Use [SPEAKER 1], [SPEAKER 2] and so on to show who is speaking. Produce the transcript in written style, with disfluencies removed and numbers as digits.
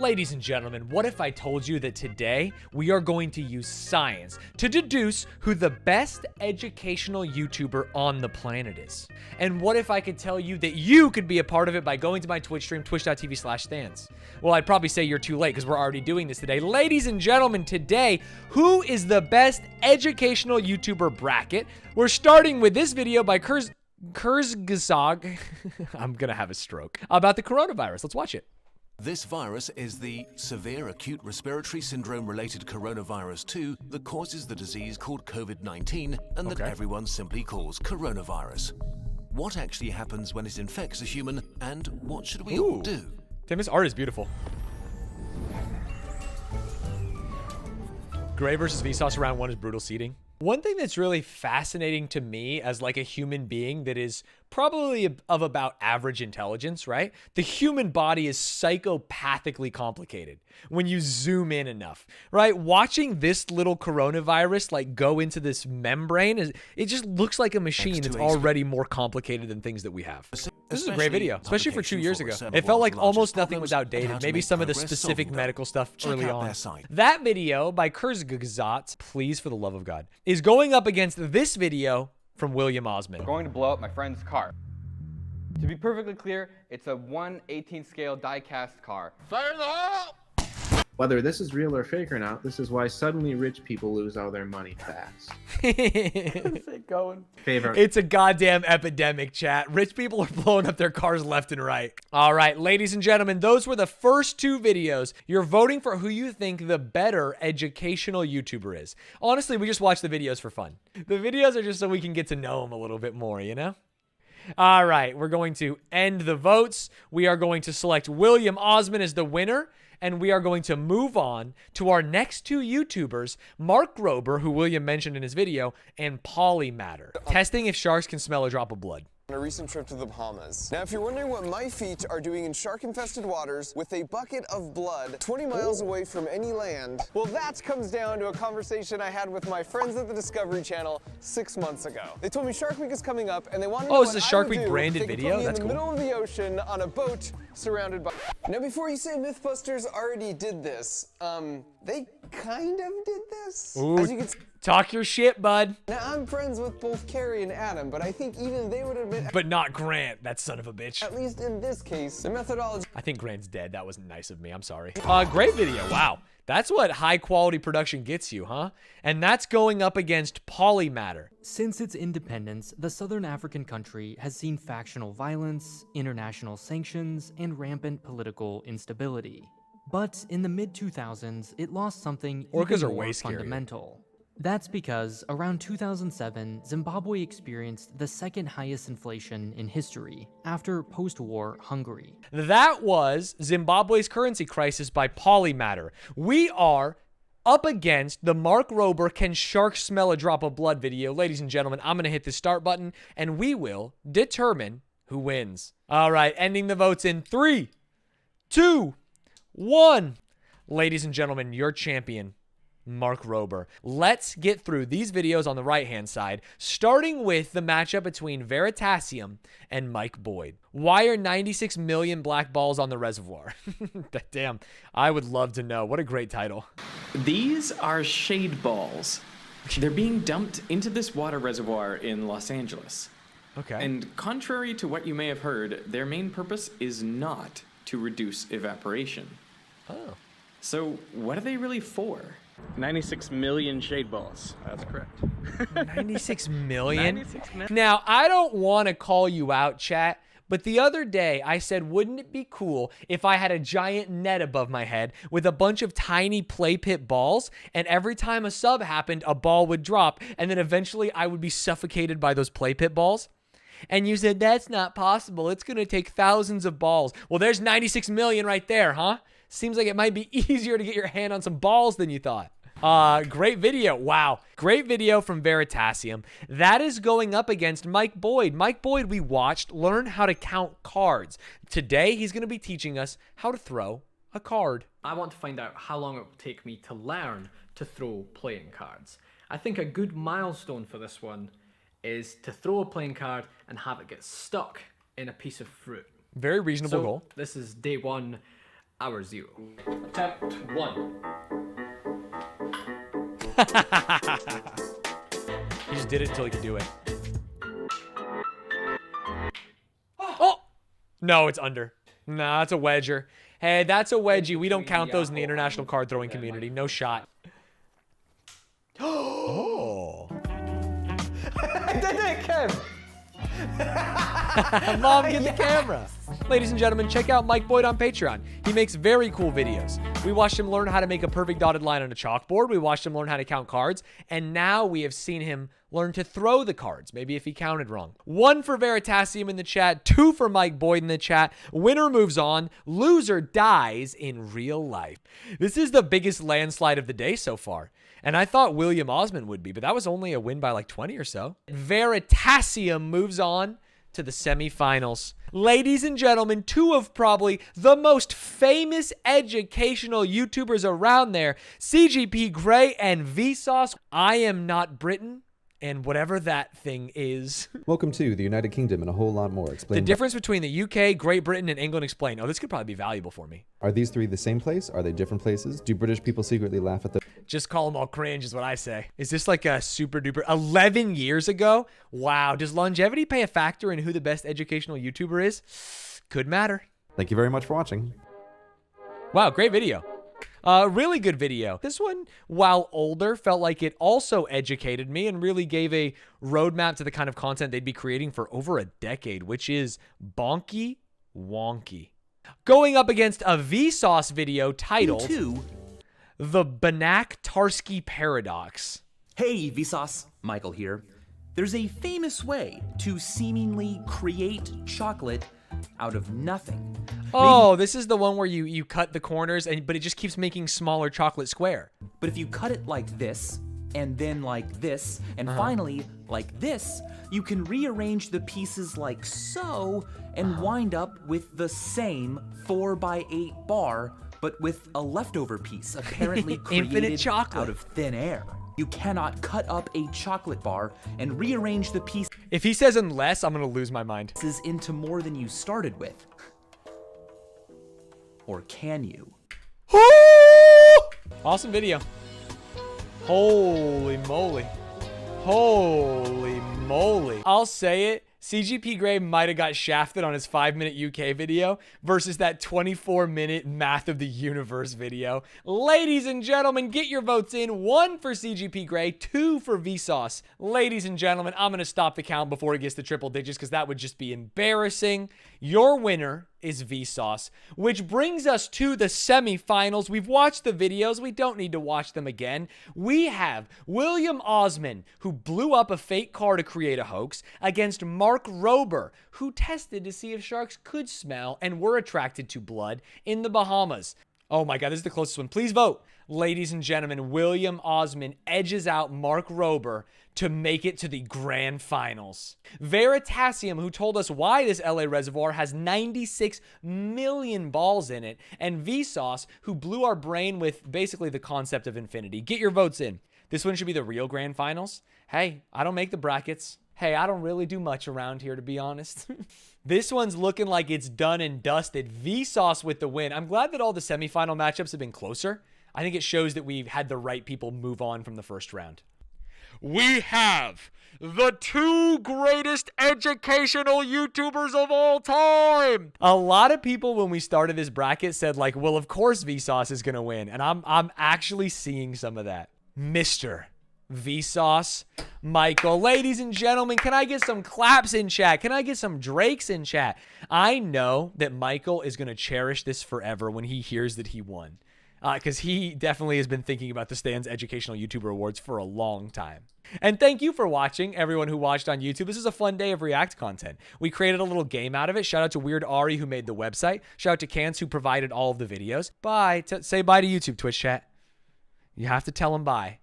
[SPEAKER 1] Ladies and gentlemen, what if I told you that today we are going to use science to deduce who the best educational YouTuber on the planet is? And what if I could tell you that you could be a part of it by going to my Twitch stream, twitch.tv/Stanz? Well, I'd probably say you're too late because we're already doing this today. Ladies and gentlemen, today, who is the best educational YouTuber bracket? We're starting with this video by Kurzgesagt. I'm gonna have a stroke. About the coronavirus. Let's watch it.
[SPEAKER 2] This virus is the severe acute respiratory syndrome-related coronavirus 2 that causes the disease called COVID-19 and that everyone simply calls coronavirus. What actually happens when it infects a human, and what should we all do?
[SPEAKER 1] Tim, this art is beautiful. Grey versus Vsauce round 1 is brutal seeding. One thing that's really fascinating to me as like a human being that is probably of about average intelligence, right? The human body is psychopathically complicated when you zoom in enough, right? Watching this little coronavirus like go into this membrane, it just looks like a machine that's already more complicated than things that we have. This is a great video, especially for 2 years ago. It felt like almost nothing was outdated. Maybe some of the specific medical stuff early on. That video by Kurzgesagt, please for the love of God, is going up against this video from William Osmond.
[SPEAKER 3] Going to blow up my friend's car. To be perfectly clear, it's a 1/18 scale die-cast car. Fire in the hole!
[SPEAKER 4] Whether this is real or fake or not, this is why suddenly rich people lose all their money fast.
[SPEAKER 1] It's a goddamn epidemic, chat. Rich people are blowing up their cars left and right. All right, ladies and gentlemen, those were the first two videos. You're voting for who you think the better educational YouTuber is. Honestly, we just watch the videos for fun. The videos are just so we can get to know them a little bit more, you know? All right, we're going to end the votes. We are going to select William Osmond as the winner. And we are going to move on to our next two YouTubers, Mark Rober, who William mentioned in his video, and PolyMatter, testing if sharks can smell a drop of blood.
[SPEAKER 5] On a recent trip to the Bahamas. Now, if you're wondering what my feet are doing in shark-infested waters with a bucket of blood 20 miles away from any land, well, that comes down to a conversation I had with my friends at the Discovery Channel 6 months ago. They told me Shark Week is coming up, and they wanted to know
[SPEAKER 1] it's a Shark Week branded video? That's cool.
[SPEAKER 5] In the middle of the ocean on a boat surrounded by... Now, before you say Mythbusters already did this, they kind of did this.
[SPEAKER 1] Ooh,
[SPEAKER 5] as you can
[SPEAKER 1] talk your shit, bud.
[SPEAKER 5] Now, I'm friends with both Carrie and Adam, but I think even they would admit...
[SPEAKER 1] But not Grant, that son of a bitch.
[SPEAKER 5] At least in this case, the methodology...
[SPEAKER 1] I think Grant's dead. That wasn't nice of me. I'm sorry. Great video. Wow. That's what high quality production gets you, huh? And that's going up against PolyMatter.
[SPEAKER 6] Since its independence, the Southern African country has seen factional violence, international sanctions, and rampant political instability. But in the mid-2000s, it lost something even more fundamental. That's because around 2007, Zimbabwe experienced the second highest inflation in history, after post-war Hungary.
[SPEAKER 1] That was Zimbabwe's currency crisis by PolyMatter. We are up against the Mark Rober Can Sharks Smell a Drop of Blood video. Ladies and gentlemen, I'm going to hit the start button, and we will determine who wins. All right, ending the votes in 3, 2, 1. Ladies and gentlemen, your champion, Mark Rober. Let's get through these videos on the right-hand side, starting with the matchup between Veritasium and Mike Boyd. Why are 96 million black balls on the reservoir? Damn, I would love to know. What a great title.
[SPEAKER 7] These are shade balls. They're being dumped into this water reservoir in Los Angeles.
[SPEAKER 1] Okay.
[SPEAKER 7] And contrary to what you may have heard, their main purpose is not to reduce evaporation.
[SPEAKER 1] Oh.
[SPEAKER 7] So what are they really for?
[SPEAKER 8] 96 million shade balls. That's correct.
[SPEAKER 1] 96 million?
[SPEAKER 8] 96 million.
[SPEAKER 1] Now, I don't want to call you out, chat, but the other day I said, wouldn't it be cool if I had a giant net above my head with a bunch of tiny play pit balls, and every time a sub happened, a ball would drop, and then eventually I would be suffocated by those play pit balls? And you said, that's not possible. It's going to take thousands of balls. Well, there's 96 million right there, huh? Seems like it might be easier to get your hand on some balls than you thought. Great video. Wow. Great video from Veritasium. That is going up against Mike Boyd. Mike Boyd, we watched learn how to count cards. Today, he's going to be teaching us how to throw a card.
[SPEAKER 9] I want to find out how long it will take me to learn to throw playing cards. I think a good milestone for this one is to throw a playing card and have it get stuck in a piece of fruit.
[SPEAKER 1] Very reasonable goal.
[SPEAKER 9] This is day one. hour 0. Attempt 1.
[SPEAKER 1] He just did it until he could do it. Oh! No, it's under. Nah, that's a wedger. Hey, that's a wedgie. We don't count those in the international card throwing community. No shot. Oh.
[SPEAKER 3] I did it, Kev!
[SPEAKER 1] Mom, get the camera. Ladies and gentlemen, check out Mike Boyd on Patreon. He makes very cool videos. We watched him learn how to make a perfect dotted line on a chalkboard. We watched him learn how to count cards. And now we have seen him learn to throw the cards. Maybe if he counted wrong. 1 for Veritasium in the chat. 2 for Mike Boyd in the chat. Winner moves on. Loser dies in real life. This is the biggest landslide of the day so far. And I thought William Osmond would be, but that was only a win by like 20 or so. Veritasium moves on to the semifinals. Ladies and gentlemen, 2 of probably the most famous educational YouTubers around there, CGP Grey and Vsauce. I am not Britain, and whatever that thing is.
[SPEAKER 10] Welcome to the United Kingdom and a whole lot more. Explain
[SPEAKER 1] the difference between the UK, Great Britain, and England explained. Oh, this could probably be valuable for me.
[SPEAKER 10] Are these 3 the same place? Are they different places? Do British people secretly laugh at the...
[SPEAKER 1] Just call them all cringe is what I say. Is this like a super duper 11 years ago? Wow. Does longevity play a factor in who the best educational YouTuber is? Could matter.
[SPEAKER 10] Thank you very much for watching.
[SPEAKER 1] Wow, great video. Really good video. This one, while older, felt like it also educated me and really gave a roadmap to the kind of content they'd be creating for over a decade, which is bonky wonky. Going up against a Vsauce video titled The Banak-Tarski Paradox.
[SPEAKER 11] Hey, Vsauce, Michael here. There's a famous way to seemingly create chocolate out of nothing.
[SPEAKER 1] Oh, this is the one where you cut the corners, but it just keeps making smaller chocolate square.
[SPEAKER 11] But if you cut it like this, and then like this, and finally like this, you can rearrange the pieces like so, and wind up with the same 4x8 bar, but with a leftover piece apparently created out of thin air. You cannot cut up a chocolate bar and rearrange the pieces.
[SPEAKER 1] If he says unless, I'm gonna lose my mind.
[SPEAKER 11] Into more than you started with. Or can you?
[SPEAKER 1] Awesome video. Holy moly. Holy moly. I'll say it. CGP Grey might have got shafted on his 5-minute UK video versus that 24-minute Math of the Universe video. Ladies and gentlemen, get your votes in. 1 for CGP Grey, 2 for Vsauce. Ladies and gentlemen, I'm going to stop the count before it gets to triple digits because that would just be embarrassing. Your winner is Vsauce, which brings us to the semifinals. We've watched the videos. We don't need to watch them again. We have William Osmond, who blew up a fake car to create a hoax, against Mark Rober, who tested to see if sharks could smell and were attracted to blood in the Bahamas. Oh my God, this is the closest one. Please vote. Ladies and gentlemen, William Osmond edges out Mark Rober to make it to the grand finals. Veritasium, who told us why this LA reservoir has 96 million balls in it, and Vsauce, who blew our brain with basically the concept of infinity. Get your votes in. This one should be the real grand finals. Hey, I don't make the brackets. Hey, I don't really do much around here, to be honest. This one's looking like it's done and dusted. Vsauce with the win. I'm glad that all the semifinal matchups have been closer. I think it shows that we've had the right people move on from the first round. We have the 2 greatest educational YouTubers of all time. A lot of people, when we started this bracket, said like, well, of course Vsauce is going to win. And I'm actually seeing some of that. Mr. Vsauce, Michael. Ladies and gentlemen, can I get some claps in chat? Can I get some Drakes in chat? I know that Michael is going to cherish this forever when he hears that he won. Because he definitely has been thinking about the Stanz Educational YouTuber Awards for a long time. And thank you for watching, everyone who watched on YouTube. This is a fun day of React content. We created a little game out of it. Shout out to Weird Ari, who made the website. Shout out to Cans, who provided all of the videos. Bye. Say bye to YouTube, Twitch chat. You have to tell them bye.